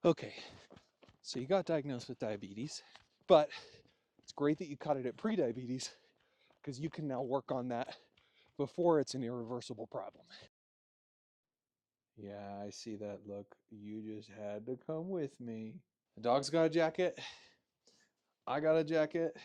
Okay, so you got diagnosed with diabetes, but it's great that you caught it at prediabetes because you can now work on that before it's an irreversible problem. Yeah, I see that look. You just had to come with me. The dog's got a jacket. I got a jacket.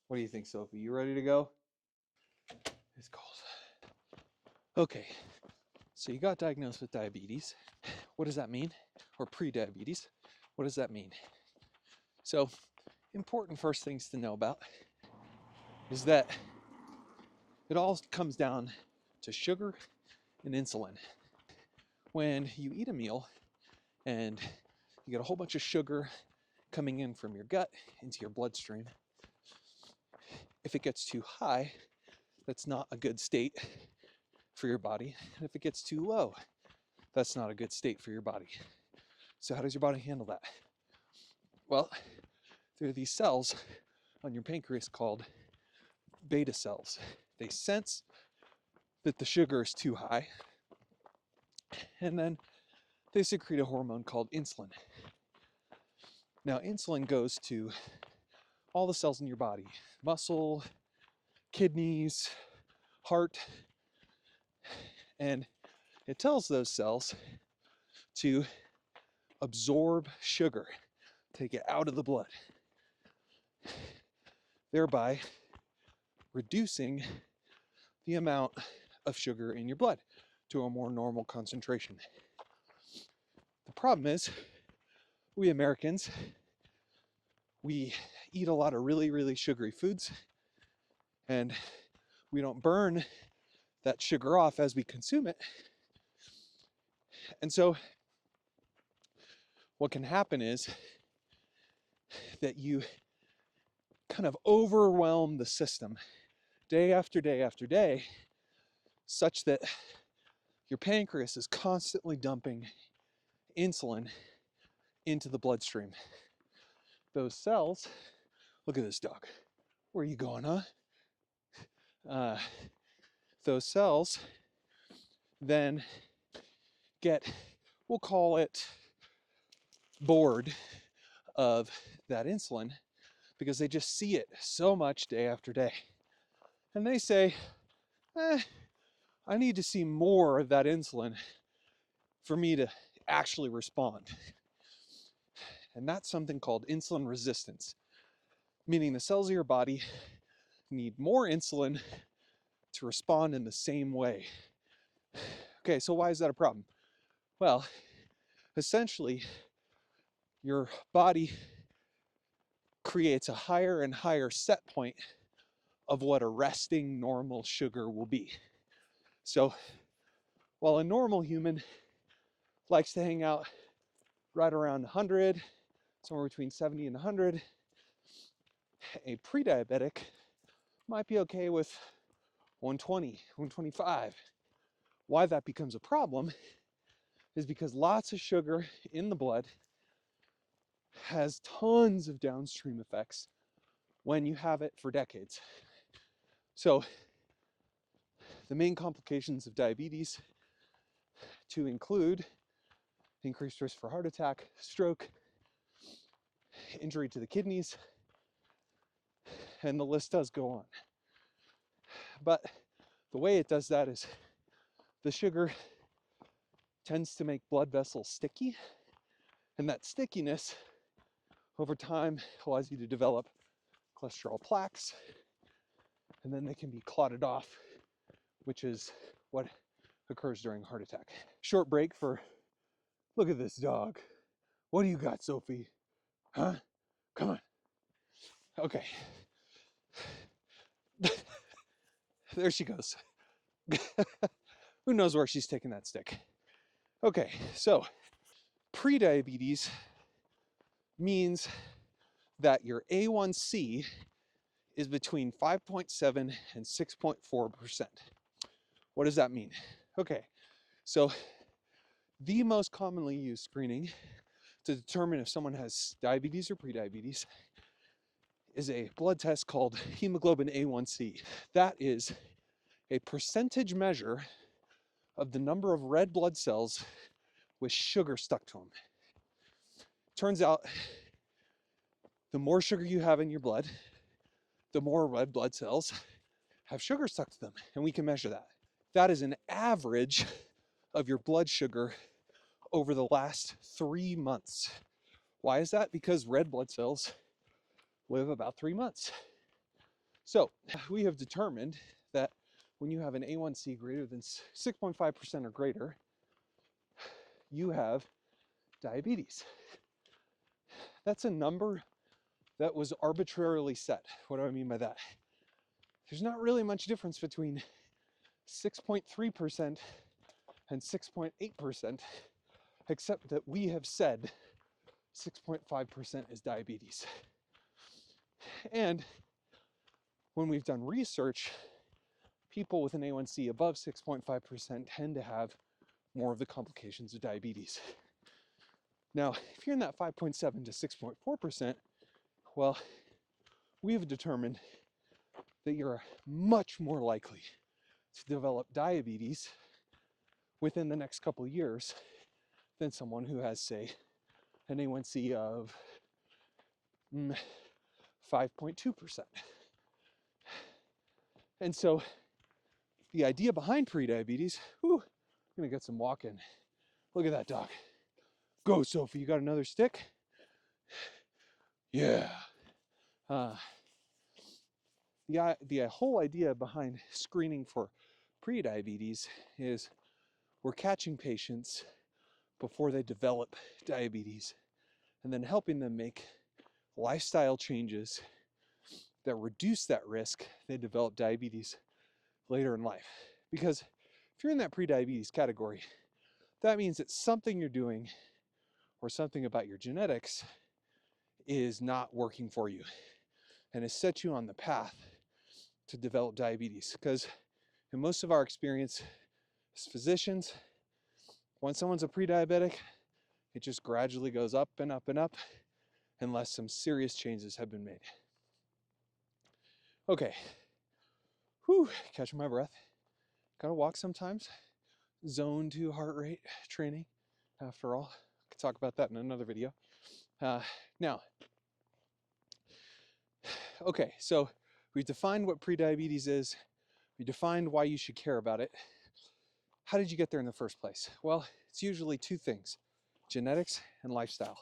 What do you think, Sophie? You ready to go? It's cold. Okay, so you got diagnosed with diabetes. What does that mean? Or prediabetes. What does that mean? So, important first things to know about is that it all comes down to sugar and insulin. When you eat a meal and you get a whole bunch of sugar coming in from your gut into your bloodstream, if it gets too high, that's not a good state for your body. And if it gets too low, that's not a good state for your body. So how does your body handle that? Well, there are these cells on your pancreas called beta cells. They sense that the sugar is too high, and then they secrete a hormone called insulin. Now, insulin goes to all the cells in your body: muscle, kidneys, heart, and it tells those cells to absorb sugar, take it out of the blood, thereby reducing the amount of sugar in your blood to a more normal concentration. The problem is, we Americans, we eat a lot of really, really sugary foods, and we don't burn that sugar off as we consume it. And so what can happen is that you kind of overwhelm the system day after day after day, such that your pancreas is constantly dumping insulin into the bloodstream. Those cells, look at this dog. Where are you going, huh? Those cells then get, we'll call it, bored of that insulin because they just see it so much day after day. And they say, I need to see more of that insulin for me to actually respond. And that's something called insulin resistance, meaning the cells of your body need more insulin to respond in the same way. Okay, so why is that a problem? Well, essentially, your body creates a higher and higher set point of what a resting normal sugar will be. So while a normal human likes to hang out right around 100, somewhere between 70 and 100, a pre-diabetic might be okay with 120, 125. Why that becomes a problem is because lots of sugar in the blood has tons of downstream effects when you have it for decades. So the main complications of diabetes to include increased risk for heart attack, stroke, injury to the kidneys, and the list does go on. But the way it does that is the sugar tends to make blood vessels sticky, and that stickiness over time allows you to develop cholesterol plaques, and then they can be clotted off, which is what occurs during a heart attack. Short break for, look at this dog. What do you got, Sophie? Huh? Come on. Okay. There she goes. Who knows where she's taking that stick? Okay, so prediabetes means that your A1C is between 5.7 and 6.4%. What does that mean? Okay, so the most commonly used screening to determine if someone has diabetes or prediabetes is a blood test called hemoglobin A1C. That is a percentage measure of the number of red blood cells with sugar stuck to them. Turns out the more sugar you have in your blood, the more red blood cells have sugar stuck to them, and we can measure that. That is an average of your blood sugar over the last 3 months. Why is that? Because red blood cells live about 3 months. So we have determined that when you have an A1C greater than 6.5% or greater, you have diabetes. That's a number that was arbitrarily set. What do I mean by that? There's not really much difference between 6.3% and 6.8%, except that we have said 6.5% is diabetes. And when we've done research, people with an A1C above 6.5% tend to have more of the complications of diabetes. Now, if you're in that 5.7 to 6.4%, well, we've determined that you're much more likely to develop diabetes within the next couple of years than someone who has, say, an A1C of 5.2%. And so the idea behind prediabetes, I'm gonna get some walking. Look at that dog. Go, Sophie, you got another stick? Yeah. The whole idea behind screening for prediabetes is we're catching patients before they develop diabetes and then helping them make lifestyle changes that reduce that risk they develop diabetes later in life. Because if you're in that prediabetes category, that means that something you're doing or something about your genetics is not working for you and has set you on the path to develop diabetes. Because in most of our experience as physicians, when someone's a pre-diabetic, it just gradually goes up and up and up unless some serious changes have been made. Okay, catching my breath. Gotta walk sometimes. Zone 2 heart rate training, after all. I could talk about that in another video. Now, okay, so we've defined what prediabetes is. We defined why you should care about it. How did you get there in the first place? Well, it's usually two things: genetics and lifestyle.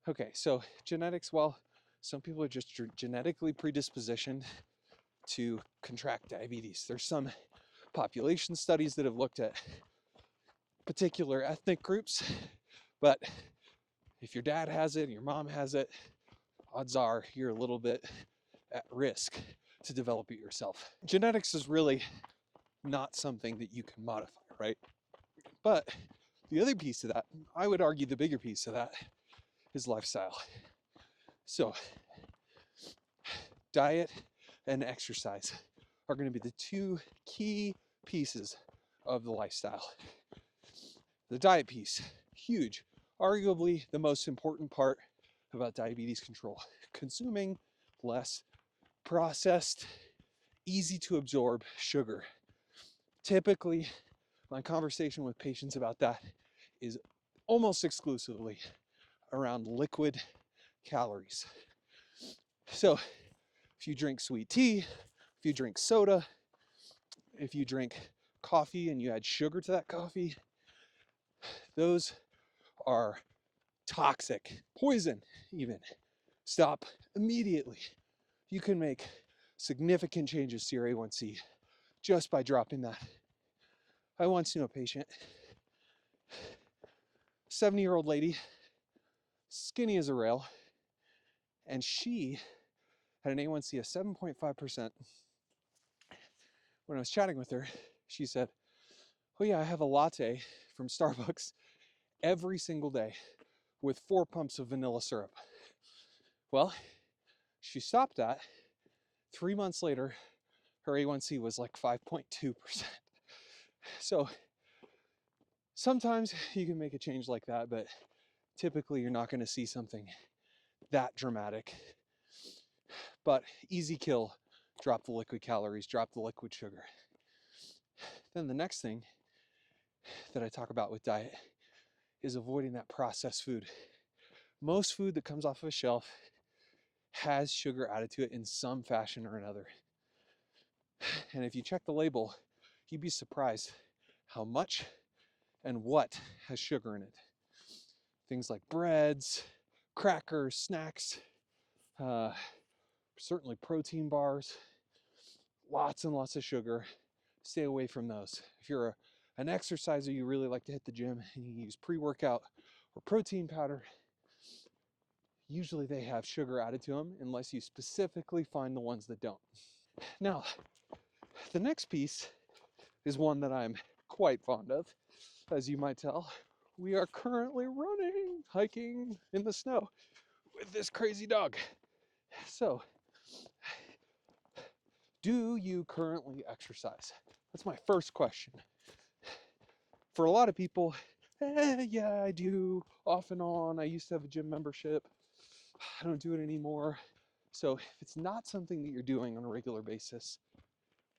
Okay, so genetics, well, some people are just genetically predispositioned to contract diabetes. There's some population studies that have looked at particular ethnic groups, but if your dad has it and your mom has it, odds are you're a little bit at risk to develop it yourself. Genetics is really not something that you can modify, right? But the other piece of that, I would argue the bigger piece of that, is lifestyle. So diet and exercise are going to be the two key pieces of the lifestyle. The diet piece, huge, arguably the most important part about diabetes control. Consuming less processed, easy to absorb sugar. Typically, my conversation with patients about that is almost exclusively around liquid calories. So if you drink sweet tea, if you drink soda, if you drink coffee and you add sugar to that coffee, those are toxic, poison even. Stop immediately. You can make significant changes to your A1C just by dropping that. I once knew a patient, 70-year-old lady, skinny as a rail, and she had an A1C of 7.5%. When I was chatting with her, she said, "Oh yeah, I have a latte from Starbucks every single day with 4 pumps of vanilla syrup." Well, she stopped that. 3 months later, her A1C was like 5.2%. So sometimes you can make a change like that, but typically you're not going to see something that dramatic. But easy kill, drop the liquid calories, drop the liquid sugar. Then the next thing that I talk about with diet is avoiding that processed food. Most food that comes off of a shelf has sugar added to it in some fashion or another. And if you check the label, you'd be surprised how much and what has sugar in it. Things like breads, crackers, snacks, certainly protein bars, lots and lots of sugar. Stay away from those. If you're an exerciser, you really like to hit the gym and you use pre-workout or protein powder, usually they have sugar added to them unless you specifically find the ones that don't. Now, the next piece is one that I'm quite fond of. As you might tell, we are currently hiking in the snow with this crazy dog. So, do you currently exercise? That's my first question. For a lot of people, yeah, I do off and on. I used to have a gym membership. I don't do it anymore. So if it's not something that you're doing on a regular basis,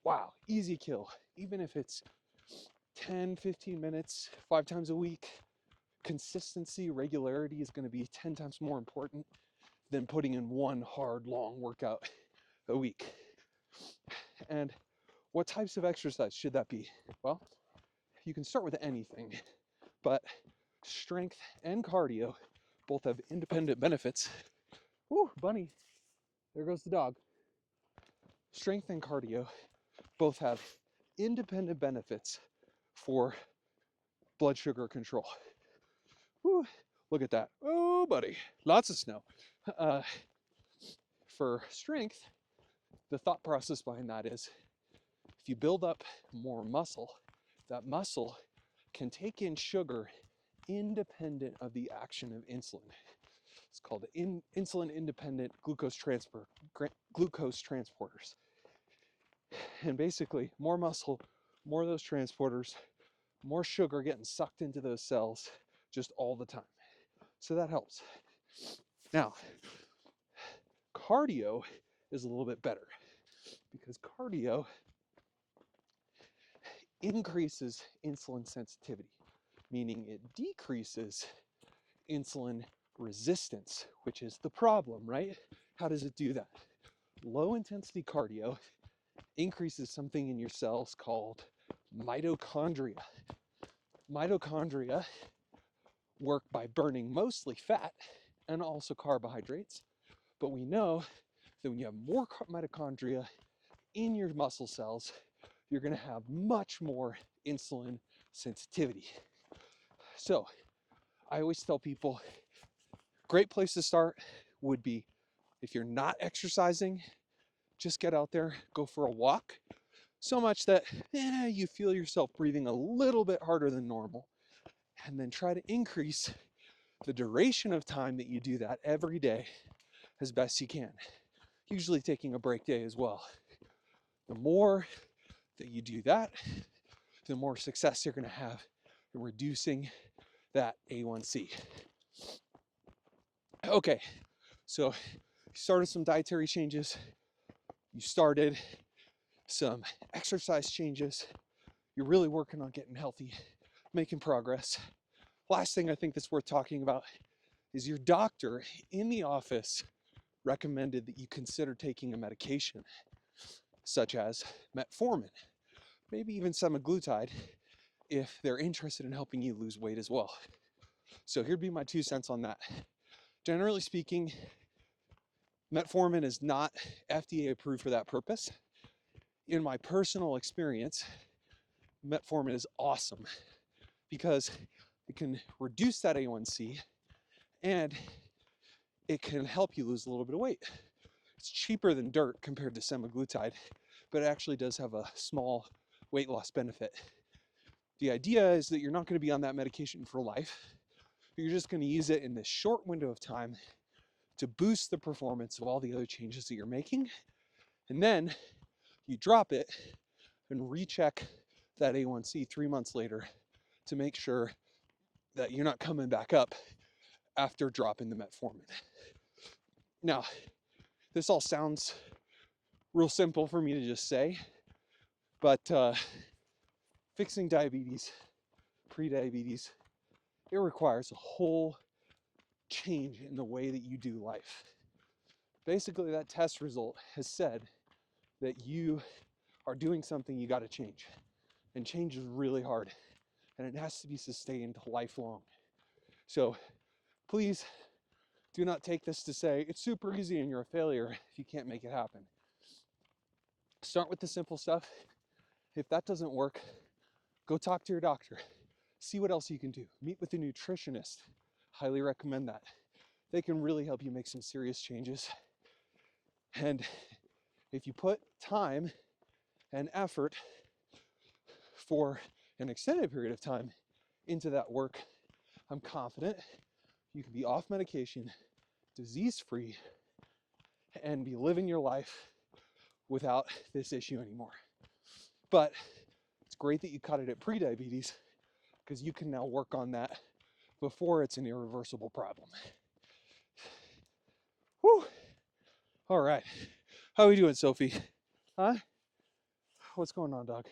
wow, easy kill. Even if it's 10, 15 minutes, 5 times a week, consistency, regularity is going to be 10 times more important than putting in one hard, long workout a week. And what types of exercise should that be? Well, you can start with anything, but strength and cardio both have independent benefits. Woo, bunny, there goes the dog. Strength and cardio both have independent benefits for blood sugar control. Woo, look at that. Oh, buddy, lots of snow. For strength, the thought process behind that is if you build up more muscle, that muscle can take in sugar independent of the action of insulin. It's called insulin independent glucose transporters. And basically, more muscle, more of those transporters, more sugar getting sucked into those cells just all the time. So that helps. Now, cardio is a little bit better because cardio increases insulin sensitivity, meaning it decreases insulin resistance, which is the problem, right? How does it do that? Low intensity cardio increases something in your cells called mitochondria. Mitochondria work by burning mostly fat and also carbohydrates, but we know that when you have more mitochondria in your muscle cells, you're going to have much more insulin sensitivity. So I always tell people, great place to start would be if you're not exercising, just get out there, go for a walk, so much that you feel yourself breathing a little bit harder than normal, and then try to increase the duration of time that you do that every day as best you can, usually taking a break day as well. The more that you do that, the more success you're going to have in reducing that A1C. Okay, so you started some dietary changes, you started some exercise changes, you're really working on getting healthy, making progress. Last thing I think that's worth talking about is your doctor in the office recommended that you consider taking a medication such as metformin, maybe even semaglutide, if they're interested in helping you lose weight as well. So here'd be my 2 cents on that. Generally speaking, metformin is not FDA approved for that purpose. In my personal experience, metformin is awesome because it can reduce that A1C and it can help you lose a little bit of weight. It's cheaper than dirt compared to semaglutide, but it actually does have a small weight loss benefit. The idea is that you're not going to be on that medication for life. You're just going to use it in this short window of time to boost the performance of all the other changes that you're making. And then you drop it and recheck that A1C 3 months later to make sure that you're not coming back up after dropping the metformin. Now, this all sounds real simple for me to just say, but fixing diabetes, prediabetes, it requires a whole change in the way that you do life. Basically, that test result has said that you are doing something you got to change. And change is really hard. And it has to be sustained lifelong. So please do not take this to say it's super easy and you're a failure if you can't make it happen. Start with the simple stuff. If that doesn't work, go talk to your doctor. See what else you can do. Meet with a nutritionist. Highly recommend that. They can really help you make some serious changes. And if you put time and effort for an extended period of time into that work, I'm confident you can be off medication, disease-free, and be living your life without this issue anymore. But it's great that you caught it at prediabetes, because you can now work on that before it's an irreversible problem. Whew. All right. How are we doing, Sophie? Huh? What's going on, dog?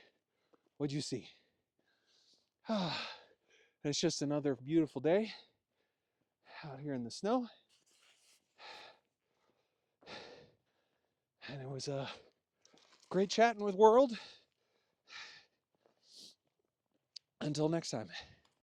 What'd you see? It's just another beautiful day out here in the snow. And it was great chatting with World. Until next time.